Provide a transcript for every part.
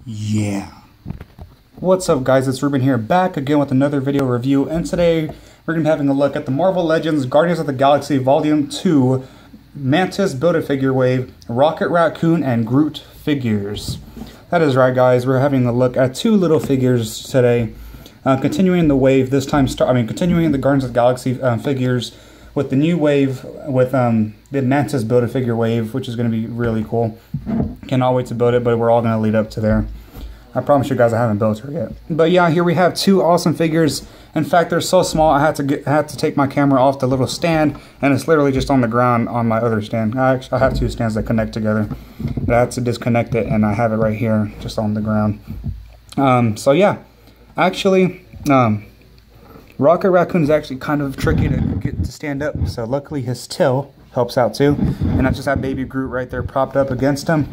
Yeah. What's up guys, it's Ruben here, back again with another video review, and today we're going to be having a look at the Marvel Legends Guardians of the Galaxy Volume 2 Mantis Build-A-Figure Wave, Rocket Raccoon, and Groot figures. That is right guys, we're having a look at two little figures today, continuing the wave, this time continuing the Guardians of the Galaxy figures with the new wave, with the Mantis Build-A-Figure Wave, which is going to be really cool. Cannot wait to build it, but we're all going to lead up to there. I promise you guys I haven't built her yet. But yeah, here we have two awesome figures. In fact, they're so small I had to take my camera off the little stand, and it's literally just on the ground on my other stand. I have two stands that connect together, but I had to disconnect it, and I have it right here just on the ground. So yeah, actually, Rocket Raccoon is actually kind of tricky to get to stand up, so luckily his tail helps out too. And I just have Baby Groot right there propped up against him.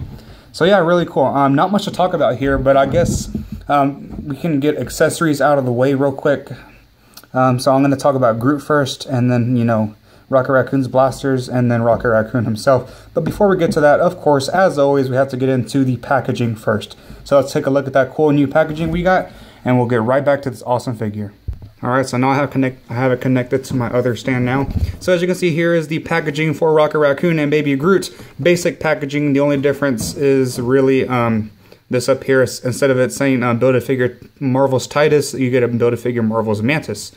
So yeah, really cool. Not much to talk about here, but I guess we can get accessories out of the way real quick. So I'm going to talk about Groot first, and then, you know, Rocket Raccoon's blasters, and then Rocket Raccoon himself. But before we get to that, of course, as always, we have to get into the packaging first. So let's take a look at that cool new packaging we got, and we'll get right back to this awesome figure. Alright, so now I have it connected to my other stand now. So as you can see, here is the packaging for Rocket Raccoon and Baby Groot. Basic packaging, the only difference is really this up here. Instead of it saying Build-A-Figure Marvel's Titus, you get a Build-A-Figure Marvel's Mantis,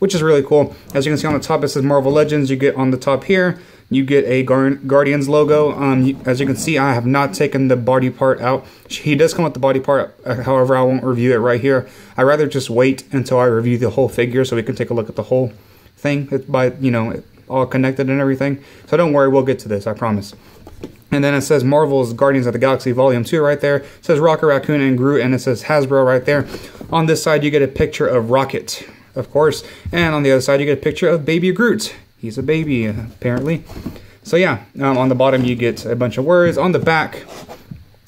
which is really cool. As you can see on the top, it says Marvel Legends. You get on the top here, you get a Guardians logo. As you can see, I have not taken the body part out. He does come with the body part, however, I won't review it right here. I'd rather just wait until I review the whole figure so we can take a look at the whole thing. It's by, you know, all connected and everything. So don't worry, we'll get to this, I promise. And then it says Marvel's Guardians of the Galaxy Volume 2 right there. It says Rocket Raccoon and Groot, and it says Hasbro right there. On this side, you get a picture of Rocket, of course. And on the other side, you get a picture of Baby Groot. He's a baby, apparently. So yeah, on the bottom you get a bunch of words. On the back,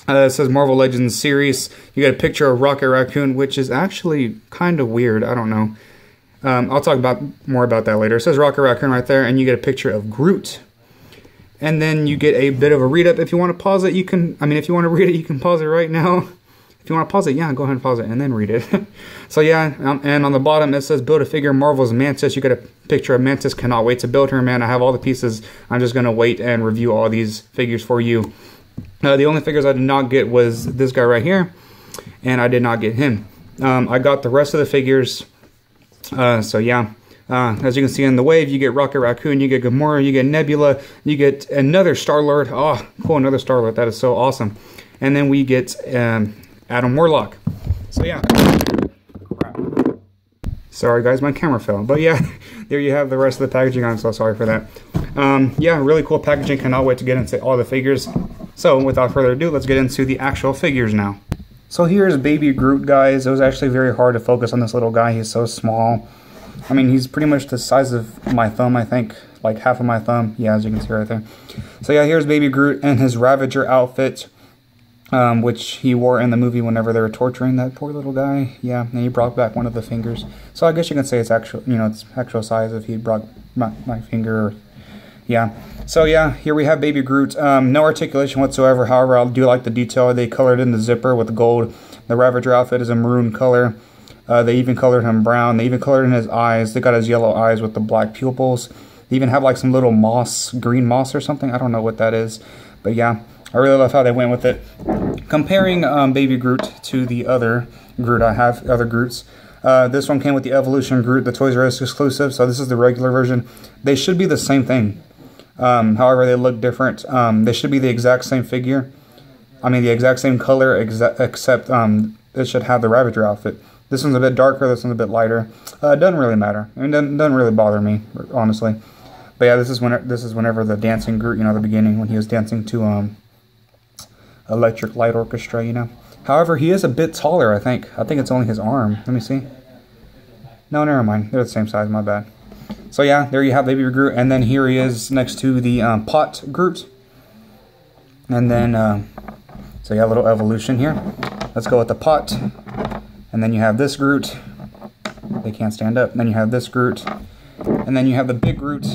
it says Marvel Legends Series. You get a picture of Rocket Raccoon, which is actually kind of weird. I don't know. I'll talk more about that later. It says Rocket Raccoon right there, and you get a picture of Groot. And then you get a bit of a read-up. If you want to pause it, you can, if you want to read it, you can pause it right now. If you want to pause it, yeah, go ahead and pause it and then read it. So yeah, and on the bottom it says Build-A-Figure Marvel's Mantis. You get a picture of Mantis. Cannot wait to build her, man. I have all the pieces. I'm just going to wait and review all these figures for you. The only figures I did not get was this guy right here, and I did not get him. I got the rest of the figures. So yeah, as you can see in the wave, you get Rocket Raccoon, you get Gamora, you get Nebula, you get another Star-Lord. Oh, cool, another Star-Lord. That is so awesome. And then we get Adam Warlock. So yeah. Crap. Sorry guys, my camera fell. But yeah, there you have the rest of the packaging. I'm so sorry for that. Yeah, really cool packaging. Cannot wait to get into all the figures. So without further ado, let's get into the actual figures now. So here's Baby Groot, guys. It was actually very hard to focus on this little guy. He's so small. I mean, he's pretty much the size of my thumb, I think. Like half of my thumb. Yeah, as you can see right there. So yeah, here's Baby Groot and his Ravager outfit. Which he wore in the movie whenever they were torturing that poor little guy. Yeah, and he brought back one of the fingers. So I guess you can say it's actual, you know, it's actual size if he brought my finger. Yeah. So yeah, here we have Baby Groot. No articulation whatsoever. However, I do like the detail. They colored in the zipper with gold. The Ravager outfit is a maroon color. They even colored him brown. They even colored in his eyes. They got his yellow eyes with the black pupils. They even have like some little moss, green moss or something. I don't know what that is. But yeah, I really love how they went with it. Comparing Baby Groot to the other Groot I have, other Groots. This one came with the Evolution Groot, the Toys R Us exclusive, so this is the regular version. They should be the same thing. However, they look different. They should be the exact same figure. I mean, the exact same color, except it should have the Ravager outfit. This one's a bit darker, this one's a bit lighter. It doesn't really matter. I mean, it doesn't really bother me, honestly. But yeah, this is whenever the dancing Groot, you know, the beginning, when he was dancing to Electric Light Orchestra, you know. However, he is a bit taller, I think. I think it's only his arm. Let me see. No, never mind. They're the same size, my bad. So yeah, there you have Baby Groot, and then here he is next to the Pot Groot. And then, so yeah, a little evolution here. Let's go with the Pot. And then you have this Groot. They can't stand up. And then you have this Groot. And then you have the big Groot,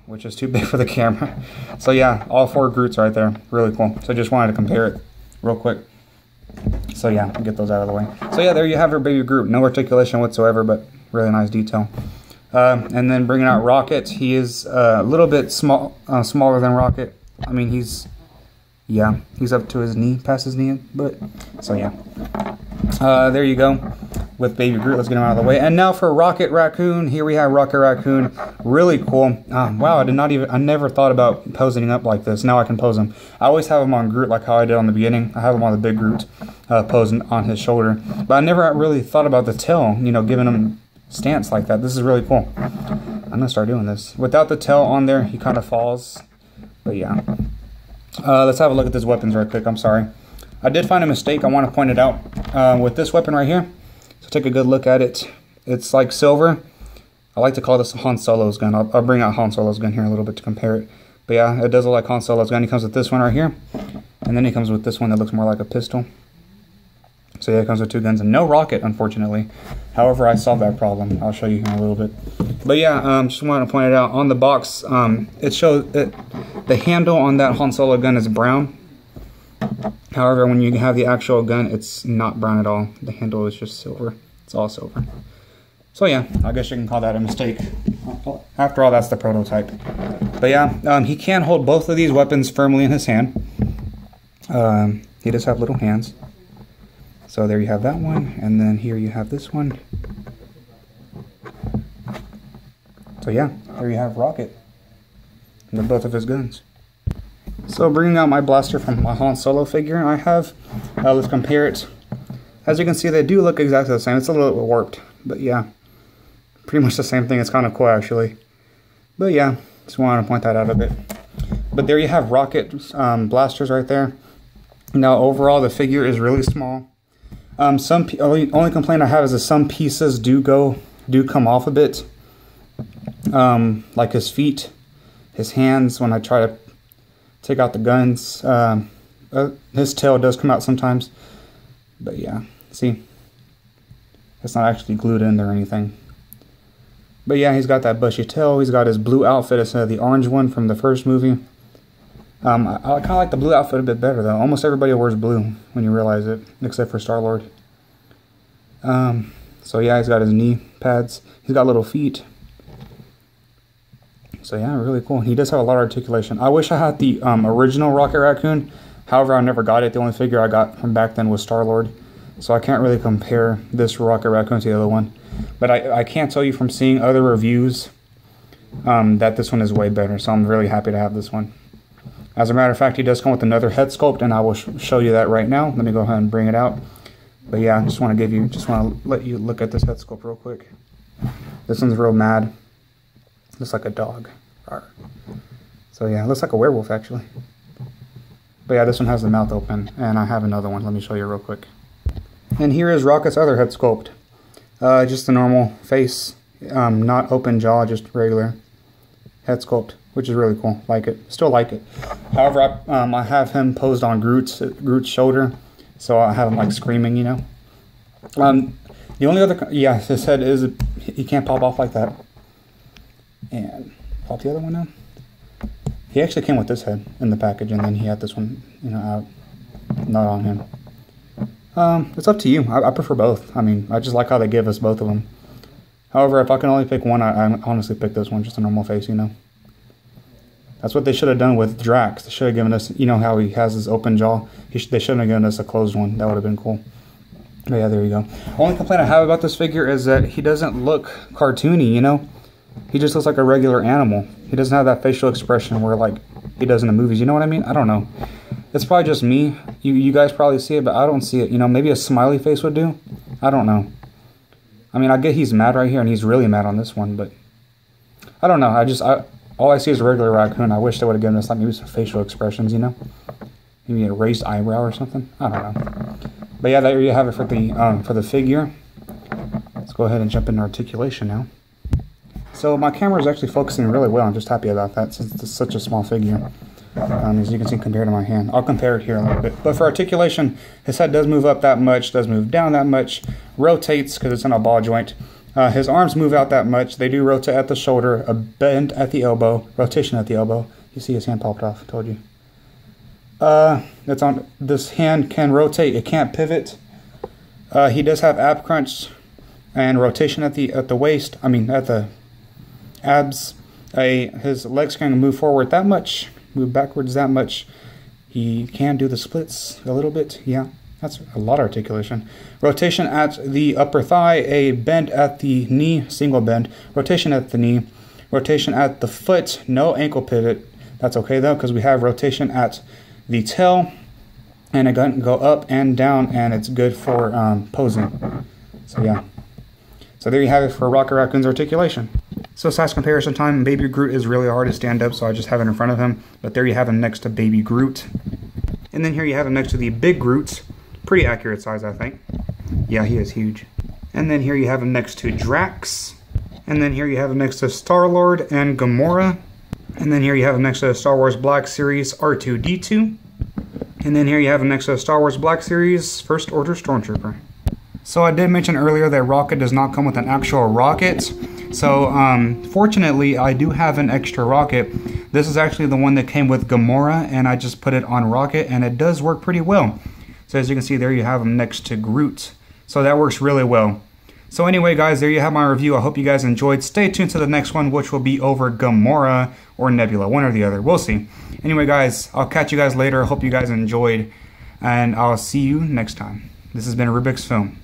which is too big for the camera. So yeah, all four Groots right there. Really cool. So I just wanted to compare it real quick. So yeah, get those out of the way. So yeah, there you have your baby Groot. No articulation whatsoever, but really nice detail. And then bringing out Rocket. He is a little bit smaller than Rocket. I mean, he's up to his knee, past his knee, but so yeah. There you go with baby Groot. Let's get him out of the way. And now for Rocket Raccoon. Here we have Rocket Raccoon. Really cool. Wow, I never thought about posing up like this. Now I can pose him. I always have him on Groot like how I did on the beginning. I have him on the big Groot, posing on his shoulder. But I never really thought about the tail, you know, giving him stance like that. This is really cool. I'm gonna start doing this. Without the tail on there, he kind of falls. But yeah. Let's have a look at these weapons right quick. I'm sorry. I did find a mistake. I want to point it out with this weapon right here. So take a good look at it. It's like silver. I like to call this Han Solo's gun. I'll bring out Han Solo's gun here in a little bit to compare it. But yeah, it does look like Han Solo's gun. He comes with this one right here. And then he comes with this one that looks more like a pistol. So yeah, it comes with two guns and no rocket, unfortunately. However, I solved that problem. I'll show you here in a little bit. But yeah, just wanted to point it out. On the box, it shows that the handle on that Han Solo gun is brown. However, when you have the actual gun, it's not brown at all. The handle is just silver. It's all silver. So yeah, I guess you can call that a mistake. After all, that's the prototype. But yeah, he can hold both of these weapons firmly in his hand. He does have little hands. So there you have that one, and then here you have this one. So yeah, there you have Rocket with both of his guns. So bringing out my blaster from my Han Solo figure, I have, let's compare it. As you can see, they do look exactly the same. It's a little bit warped, but yeah, pretty much the same thing. It's kind of cool actually. But yeah, just wanted to point that out a bit. But there you have Rocket blasters right there. Now overall, the figure is really small. Only complaint I have is that some pieces do come off a bit. Like his feet, his hands when I try to take out the guns. His tail does come out sometimes. But yeah, see? It's not actually glued in there or anything. But yeah, he's got that bushy tail. He's got his blue outfit instead of the orange one from the first movie. I kind of like the blue outfit a bit better though. Almost everybody wears blue when you realize it, except for Star-Lord. So yeah, he's got his knee pads. He's got little feet. So yeah, really cool. He does have a lot of articulation. I wish I had the original Rocket Raccoon. However, I never got it. The only figure I got from back then was Star-Lord. So I can't really compare this Rocket Raccoon to the other one. But I can't tell you from seeing other reviews that this one is way better. So I'm really happy to have this one. As a matter of fact, he does come with another head sculpt, and I will show you that right now. Let me go ahead and bring it out. But yeah, I just want to let you look at this head sculpt real quick. This one's real mad. Looks like a dog. So yeah, it looks like a werewolf actually. But yeah, this one has the mouth open, and I have another one. Let me show you real quick. And here is Rocket's other head sculpt. Just a normal face, not open jaw, just regular head sculpt, which is really cool. Like it, still like it. However, I have him posed on Groot's shoulder, so I have him like screaming, you know. The only other, yeah, his head is, he can't pop off like that. And pop the other one down. He actually came with this head in the package, and then he had this one, you know, out, not on him. It's up to you. I prefer both. I mean, I just like how they give us both of them. However, if I can only pick one, I honestly pick this one, just a normal face, you know. That's what they should have done with Drax. They should have given us, you know how he has his open jaw? They shouldn't have given us a closed one. That would have been cool. But yeah, there you go. Only complaint I have about this figure is that he doesn't look cartoony, you know? He just looks like a regular animal. He doesn't have that facial expression where, like, he does in the movies. You know what I mean? I don't know. It's probably just me. You guys probably see it, but I don't see it. You know, maybe a smiley face would do. I don't know. I mean, I get he's mad right here, and he's really mad on this one, but I don't know. All I see is a regular raccoon. I wish they would have given us, like, maybe some facial expressions, you know? Maybe a raised eyebrow or something. I don't know. But yeah, there you have it for the figure. Let's go ahead and jump into articulation now. So my camera is actually focusing really well. I'm just happy about that since it's such a small figure. As you can see compared to my hand. I'll compare it here a little bit. But for articulation, his head does move up that much, does move down that much, rotates because it's in a ball joint. His arms move out that much. They do rotate at the shoulder, a bend at the elbow, rotation at the elbow. You see his hand popped off, I told you. This hand can rotate. It can't pivot. He does have ab crunch and rotation at the waist. I mean, at the abs. His legs can move forward that much, move backwards that much. He can do the splits a little bit. Yeah, that's a lot of articulation. Rotation at the upper thigh, a bend at the knee, single bend. Rotation at the knee, rotation at the foot, no ankle pivot. That's okay though, because we have rotation at the tail, and it can go up and down, and it's good for posing. So yeah. So there you have it for Rocket Raccoon's articulation. So size comparison time, Baby Groot is really hard to stand up, so I just have it in front of him. But there you have him next to Baby Groot. And then here you have him next to the Big Groot. Pretty accurate size, I think. Yeah, he is huge. And then here you have him next to Drax. And then here you have him next to Star-Lord and Gamora. And then here you have him next to Star Wars Black Series R2-D2. And then here you have him next to Star Wars Black Series First Order Stormtrooper. So I did mention earlier that Rocket does not come with an actual rocket. So fortunately, I do have an extra rocket. This is actually the one that came with Gamora, and I just put it on Rocket, and it does work pretty well. So as you can see there, you have him next to Groot. So that works really well. So anyway, guys, there you have my review. I hope you guys enjoyed. Stay tuned to the next one, which will be over Gamora or Nebula, one or the other. We'll see. Anyway, guys, I'll catch you guys later. I hope you guys enjoyed, and I'll see you next time. This has been Rubik's Film.